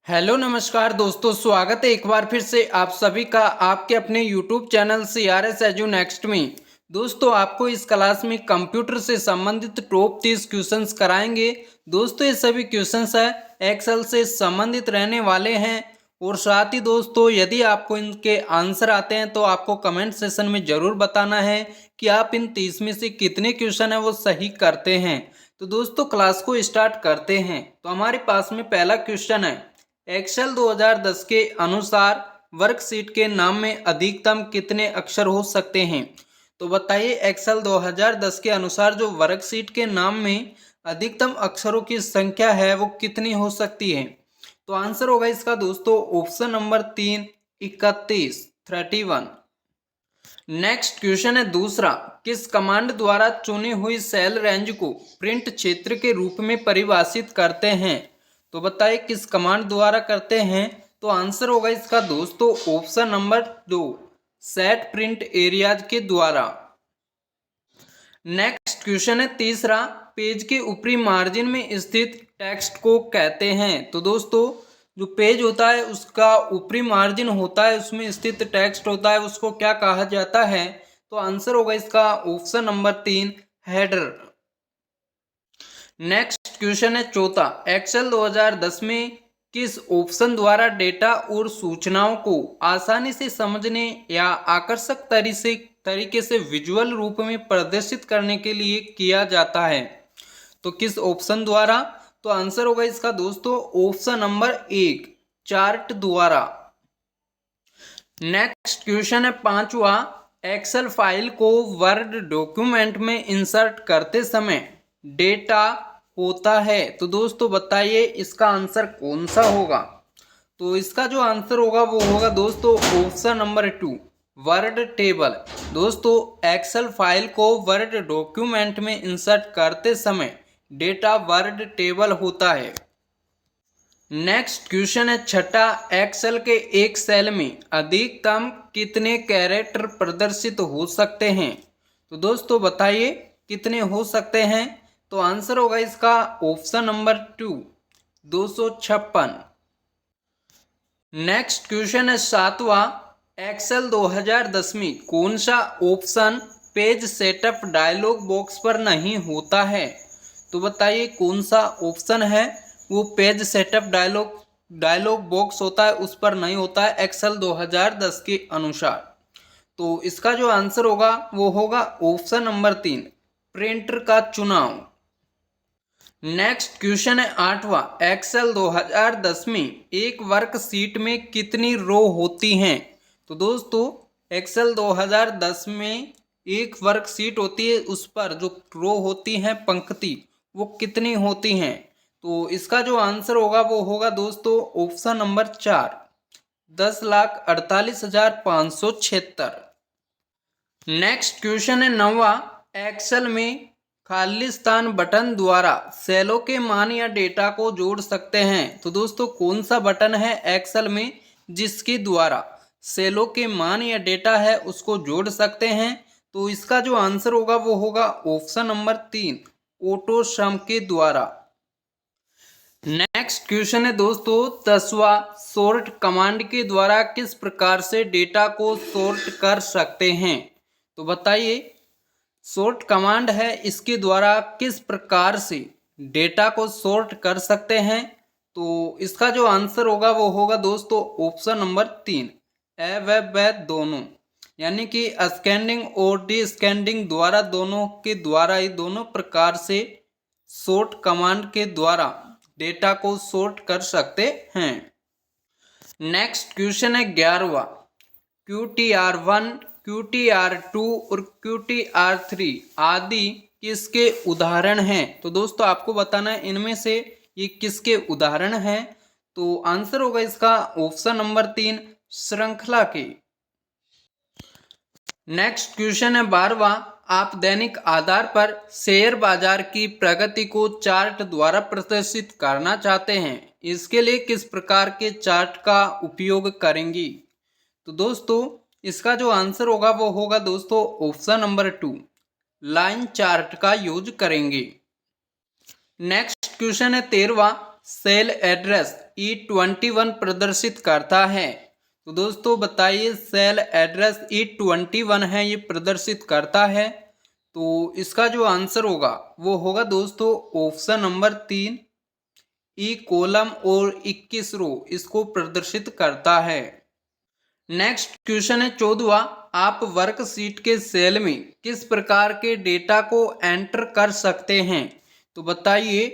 Hello नमस्कार दोस्तों, स्वागत है एक बार फिर से आप सभी का आपके अपने YouTube channel CRS edu next में। दोस्तों आपको इस क्लास में कंप्यूटर से संबंधित टॉप 30 क्वेश्चंस कराएंगे। दोस्तों ये सभी क्वेश्चंस है एक्सेल से संबंधित रहने वाले हैं और साथ ही दोस्तों यदि आपको इनके आंसर आते हैं तो आपको कमेंट सेशन में ज़रूर बताना है कि आप इन 30 में से कितने क्वेश्चन है वो सही करते हैं। तो दोस्तों क्लास को स्टार्ट करते हैं। तो हमारे पास में पहला क्वेश्चन है, एक्सेल 2010 के अनुसार वर्कशीट के नाम में अधिकतम कितने अक्षर हो सकते हैं। तो बताइए एक्सेल 2010 के अनुसार जो वर्कशीट के नाम में अधिकतम अक्षरों की संख्या है वो कितनी हो सकती है। तो आंसर होगा इसका दोस्तों ऑप्शन नंबर 3, 31। नेक्स्ट क्वेश्चन है दूसरा, किस कमांड द्वारा चुनी हुई सेल रेंज को प्रिंट क्षेत्र के रूप में परिभाषित करते हैं। तो बताइए किस कमांड द्वारा करते हैं। तो आंसर होगा इसका दोस्तों option number 2, set print areas के द्वारा। नेक्स्ट क्वेश्चन है तीसरा, पेज के ऊपरी मार्जिन में स्थित टेक्स्ट को कहते हैं। तो दोस्तों जो पेज होता है उसका ऊपरी मार्जिन होता है, उसमें स्थित टेक्स्ट होता है, उसको क्या कहा जाता है। तो आंसर होगा इसका option number 3, header. Next question है चौथा, एक्सेल 2010 में किस ऑप्शन द्वारा डेटा और सूचनाओं को आसानी से समझने या आकर्षक तरीके से विजुअल रूप में प्रदर्शित करने के लिए किया जाता है। तो किस ऑप्शन द्वारा। तो आंसर होगा इसका दोस्तों ऑप्शन नंबर 1, चार्ट द्वारा। नेक्स्ट क्वेश्चन है पांचवा, एक्सेल फाइल को वर्ड डॉक्यूमेंट में इंसर्ट करते समय डेटा होता है। तो दोस्तों बताइए इसका आंसर कौन सा होगा। तो इसका जो आंसर होगा वो होगा दोस्तों ऑप्शन नंबर 2, वर्ड टेबल। दोस्तों एक्सेल फाइल को वर्ड डॉक्यूमेंट में इंसर्ट करते समय डेटा वर्ड टेबल होता है। नेक्स्ट क्वेश्चन है छठा, एक्सेल के एक सेल में अधिकतम कितने कैरेक्टर प्रदर्शित हो सकते हैं। तो दोस्तों बताइए कितने हो सकते हैं। तो आंसर होगा इसका ऑप्शन नंबर 2, 256। नेक्स्ट क्वेश्चन है सातवां, एक्सेल 2010 में कौन सा option page setup dialog box पर नहीं होता है। तो बताइए कौन सा ऑप्शन है वो पेज सेटअप डायलॉग बॉक्स होता है उस पर नहीं होता है एक्सेल 2010 के अनुसार। तो इसका जो आंसर होगा वो होगा ऑप्शन नंबर 3, प्रिंटर का चुनाव। नेक्स्ट क्वेश्चन है आठवां, एक्सेल 2010 में एक वर्कशीट में कितनी रो होती हैं। तो दोस्तों एक्सेल 2010 में एक वर्कशीट होती है, उस पर जो रो होती हैं पंक्ति वो कितनी होती हैं। तो इसका जो आंसर होगा वो होगा दोस्तों ऑप्शन नंबर 4, 10,48,576। नेक्स्ट क्वेश्चन है नौवां, एक्सेल में खालिस्तान बटन द्वारा सेलों के मान या डेटा को जोड़ सकते हैं। तो दोस्तों कौन सा बटन है एक्सेल में जिसके द्वारा सेलों के मान या डेटा है उसको जोड़ सकते हैं। तो इसका जो आंसर होगा वो होगा ऑप्शन नंबर 3, ऑटो सम के द्वारा। नेक्स्ट क्वेश्चन है दोस्तों 10वां, सॉर्ट कमांड के द्वारा किस प्रकार से डेटा को सॉर्ट कर सकते हैं। तो बताइए सॉर्ट कमांड है इसके द्वारा किस प्रकार से डेटा को सॉर्ट कर सकते हैं। तो इसका जो आंसर होगा वो होगा दोस्तों ऑप्शन नंबर 3, ए व ब दोनों, यानी कि स्कैनिंग और डी स्कैनिंग द्वारा दोनों के द्वारा ही दोनों प्रकार से सॉर्ट कमांड के द्वारा डेटा को सॉर्ट कर सकते हैं। नेक्स्ट क्वेश्चन है 11वां, QTR1, QTR2 और QTR3 आदि किसके उदाहरण हैं। तो दोस्तों आपको बताना है इनमें से ये किसके उदाहरण हैं। तो आंसर होगा इसका ऑप्शन नंबर 3, श्रृंखला के। नेक्स्ट क्वेश्चन है 12वां, आप दैनिक आधार पर शेयर बाजार की प्रगति को चार्ट द्वारा प्रदर्शित करना चाहते हैं, इसके लिए किस प्रकार के चार्ट का उपयोग करेंगी। तो दोस्तों इसका जो आंसर होगा वो होगा दोस्तों ऑप्शन नंबर 2, लाइन चार्ट का यूज करेंगे। नेक्स्ट क्वेश्चन है 13वां, सेल एड्रेस E21 प्रदर्शित करता है? तो दोस्तों बताइए, सेल एड्रेस E21 है, ये प्रदर्शित करता है। तो इसका जो आंसर होगा वो होगा दोस्तों ऑप्शन नंबर 3, ई कॉलम और 21 रो इसको प्रदर्शित करता है। नेक्स्ट क्वेश्चन है 14वां, आप वर्कशीट के सेल में किस प्रकार के डेटा को एंटर कर सकते हैं? तो बताइए,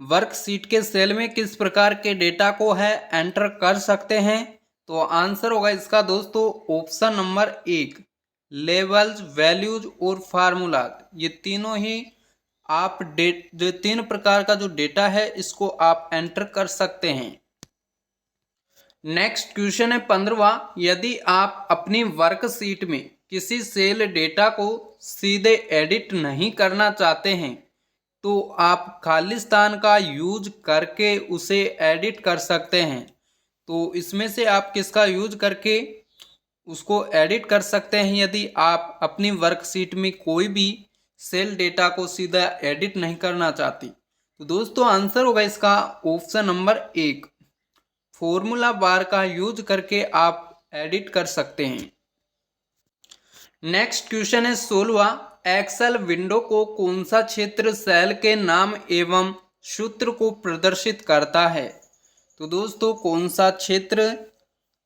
वर्कशीट के सेल में किस प्रकार के डेटा को है एंटर कर सकते हैं? तो आंसर होगा इसका दोस्तों ऑप्शन नंबर 1, लेवल्स, वैल्यूज और फार्मूला। ये तीनों ही आप जो 3 प्रकार का जो डेटा है इसको आप एंटर कर सकते हैं। नेक्स्ट क्वेश्चन है 15वां, यदि आप अपनी वर्कशीट में किसी सेल डेटा को सीधे एडिट नहीं करना चाहते हैं तो आप खालिस्तान का यूज करके उसे एडिट कर सकते हैं। तो इसमें से आप किसका यूज करके उसको एडिट कर सकते हैं यदि आप अपनी वर्कशीट में कोई भी सेल डेटा को सीधा एडिट नहीं करना चाहती? तो दोस्तों आंसर होगा इसका ऑप्शन नंबर 1, फॉर्मूला बार का यूज करके आप एडिट कर सकते हैं। नेक्स्ट क्वेश्चन है 16वां, एक्सेल विंडो को कौन सा क्षेत्र सेल के नाम एवं सूत्र को प्रदर्शित करता है? तो दोस्तों कौन सा क्षेत्र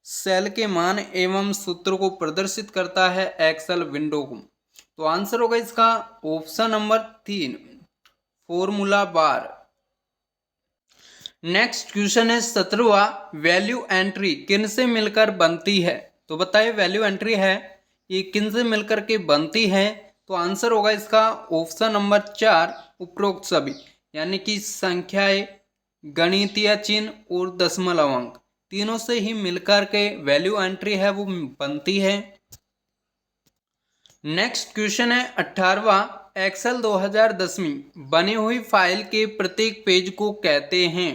सेल के मान एवं सूत्र को प्रदर्शित करता है एक्सेल विंडो को? तो आंसर होगा इसका option number 3, formula bar. Next question है 17वां, वैल्यू एंट्री किन से मिलकर बनती है? तो बताइए, वैल्यू एंट्री है ये किन से मिलकर के बनती है? तो आंसर होगा इसका ऑप्शन नंबर 4, उपरोक्त सभी, यानी कि संख्याएं, गणितीय चिन्ह और दशमलव अंक तीनों से ही मिलकर के वैल्यू एंट्री है वो बनती है। नेक्स्ट क्वेश्चन है 18वां, एक्सेल 2010 में बनी हुई फाइल के प्रत्येक पेज को कहते हैं?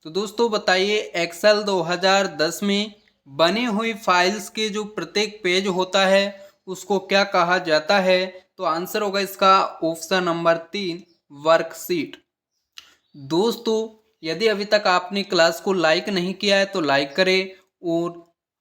तो दोस्तों बताइए, एक्सेल 2010 में बनी हुई फाइल्स के जो प्रत्येक पेज होता है उसको क्या कहा जाता है? तो आंसर होगा इसका ऑप्शन नंबर 3, वर्कशीट। दोस्तों यदि अभी तक आपने क्लास को लाइक नहीं किया है तो लाइक करें और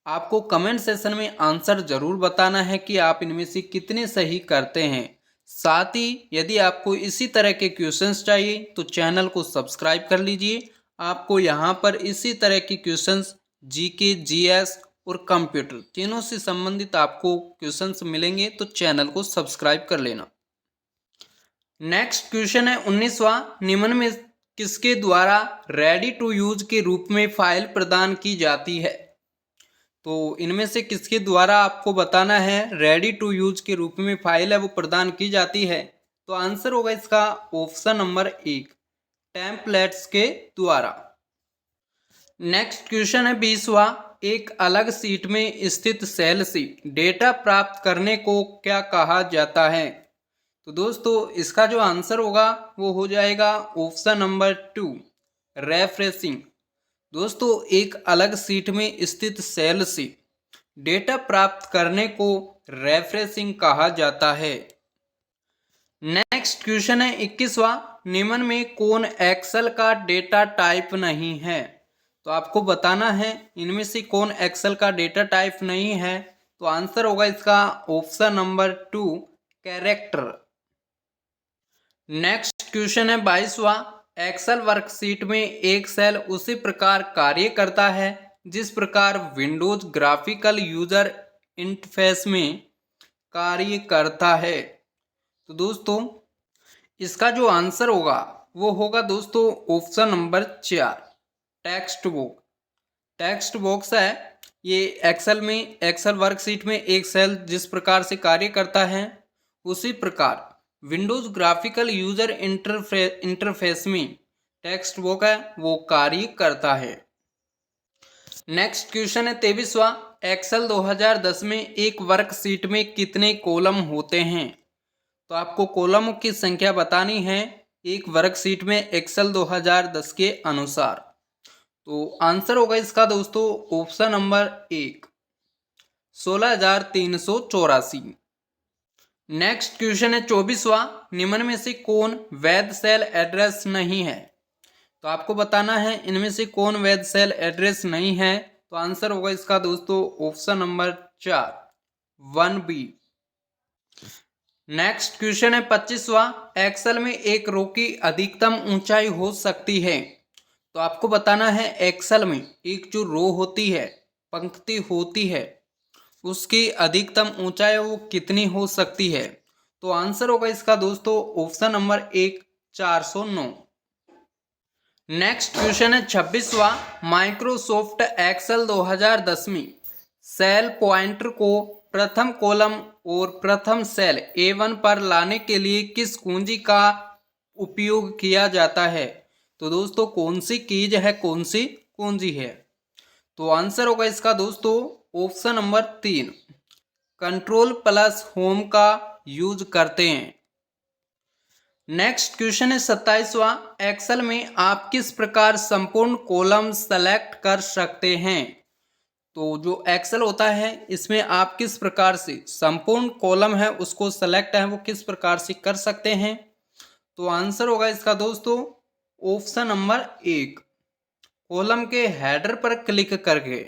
आपको कमेंट सेशन में आंसर जरूर बताना है कि आप इनमें से कितने सही करते हैं। साथ ही यदि आपको इसी तरह के क्वेश्चंस चाहिए तो चैनल को सब्सक्राइब कर लीजिए। आपको यहाँ पर इसी तरह के क्वेश्चंस जीके, जीएस और कंप्यूटर तीनों से संबंधित आपको क्वेश्चंस मिलेंगे, तो चैनल को सब्सक्राइब कर लेना। नेक्स्ट क्वेश्चन है 19वां, निम्न में किसके द्वारा रेडी टू यूज के रूप में फाइल प्रदान की जाती है? तो इनमें से किसके द्वारा आपको बताना है रेडी टू यूज के रूप में फाइल है वो प्रदान की जाती है? तो आंसर होगा इसका ऑप्शन नंबर 1, टेम्पलेट्स के द्वारा। नेक्स्ट क्वेश्चन है 20वां, एक अलग सीट में स्थित सेल से डेटा प्राप्त करने को क्या कहा जाता है? तो दोस्तों इसका जो आंसर होगा वो हो जाएगा ऑप्शन नंबर 2, रेफ्रेशिंग। दोस्तों एक अलग सीट में स्थित सेल से डेटा प्राप्त करने को रेफ्रेशिंग कहा जाता है। नेक्स्ट क्वेश्चन है 21वां, निम्न में कौन एक्सेल का डेटा टाइप नहीं है? तो आपको बताना है इनमें से कौन एक्सेल का डेटा टाइप नहीं है। तो आंसर होगा इसका option number 2, character. Next question है 22वां, एक्सेल वर्कशीट में एक सेल उसी प्रकार कार्य करता है जिस प्रकार विंडोज ग्राफिकल यूजर इंटरफेस में कार्य करता है। तो दोस्तों इसका जो आंसर होगा वो होगा दोस्तों option number 4, text box. Text box है ये एक्सेल वर्कशीट में एक सेल जिस प्रकार से कार्य करता है उसी प्रकार विंडोज ग्राफिकल यूजर इंटरफेस में टेक्स्ट बॉक्स है वो कार्य करता है। नेक्स्ट क्वेश्चन है 23वां, एक्सेल 2010 में एक वर्कशीट में कितने कॉलम होते हैं? तो आपको कॉलमों की संख्या बतानी है एक वर्कशीट में एक्सेल 2010 के अनुसार। तो आंसर होगा इसका दोस्तों ऑप्शन नंबर 1, 16,384। नेक्स्ट क्वेश्चन है 24वां, निम्न में से कौन वैध सेल एड्रेस नहीं है? तो आपको बताना है इनमें से कौन वैध सेल एड्रेस नहीं है। तो आंसर होगा इसका दोस्तों option number 4 1B। Next question है 25वां, एक्सेल में एक रो की अधिकतम ऊंचाई हो सकती है। तो आपको बताना है एक्सेल में एक जो रो होती है, पंक्ति होती है, उसकी अधिकतम ऊंचाई वो कितनी हो सकती है। तो आंसर होगा इसका दोस्तों ऑप्शन नंबर 1 409। नेक्स्ट क्वेश्चन है 26वां, माइक्रोसॉफ्ट एक्सेल 2010 में सेल पॉइंटर को प्रथम कॉलम और प्रथम सेल A1 पर लाने के लिए किस कुंजी का उपयोग किया जाता है। तो दोस्तों कौन सी कीज है, कौन सी कुंजी है। तो आंसर होगा इसका दोस्तों option number 3 control plus home का यूज करते हैं। नेक्स्ट क्वेश्चन है 27वां, एक्सेल में आप किस प्रकार संपूर्ण कॉलम सेलेक्ट कर सकते हैं। तो जो एक्सेल होता है इसमें आप किस प्रकार से संपूर्ण कॉलम है उसको सेलेक्ट है वो किस प्रकार से कर सकते हैं। तो आंसर होगा इसका दोस्तों ऑप्शन नंबर 1 कॉलम के हेडर पर क्लिक करके।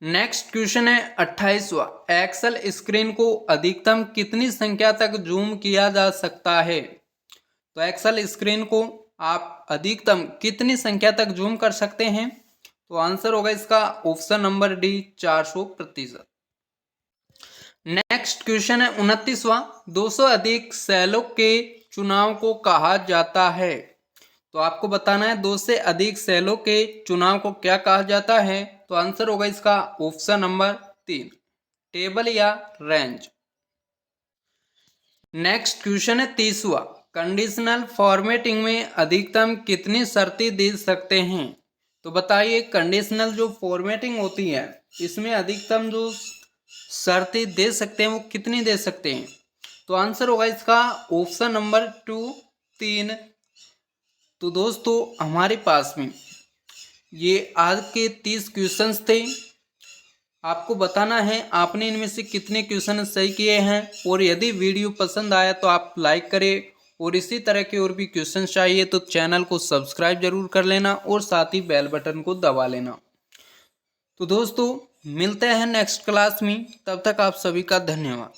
नेक्स्ट क्वेश्चन है 28वां, एक्सेल स्क्रीन को अधिकतम कितनी संख्या तक जूम किया जा सकता है। तो एक्सेल स्क्रीन को आप अधिकतम कितनी संख्या तक जूम कर सकते हैं। तो आंसर होगा इसका option number D 400%। Next question है 29वां, 200 अधिक सेलों के चुनाव को कहा जाता है। तो आपको बताना है 2 से अधिक सेलों के चुनाव को क्या कहा जाता है। तो आंसर होगा इसका ऑप्शन नंबर 3 टेबल या रेंज। नेक्स्ट क्वेश्चन है 30वां, कंडीशनल फॉर्मेटिंग में अधिकतम कितनी शर्तें दे सकते हैं। तो बताइए कंडीशनल जो फॉर्मेटिंग होती है इसमें अधिकतम जो शर्तें दे सकते हैं वो कितनी दे सकते हैं। तो आंसर होगा इसका ऑप्शन नंबर 2 3। तो दोस्तों हमारे पास में ये आज के 30 क्वेश्चंस थे। आपको बताना है आपने इनमें से कितने क्वेश्चन सही किए हैं। और यदि वीडियो पसंद आया तो आप लाइक करें और इसी तरह के और भी क्वेश्चन चाहिए तो चैनल को सब्सक्राइब जरूर कर लेना और साथ ही बेल बटन को दबा लेना। तो दोस्तों मिलते हैं नेक्स्ट क्लास में, तब तक आप सभी का धन्यवाद।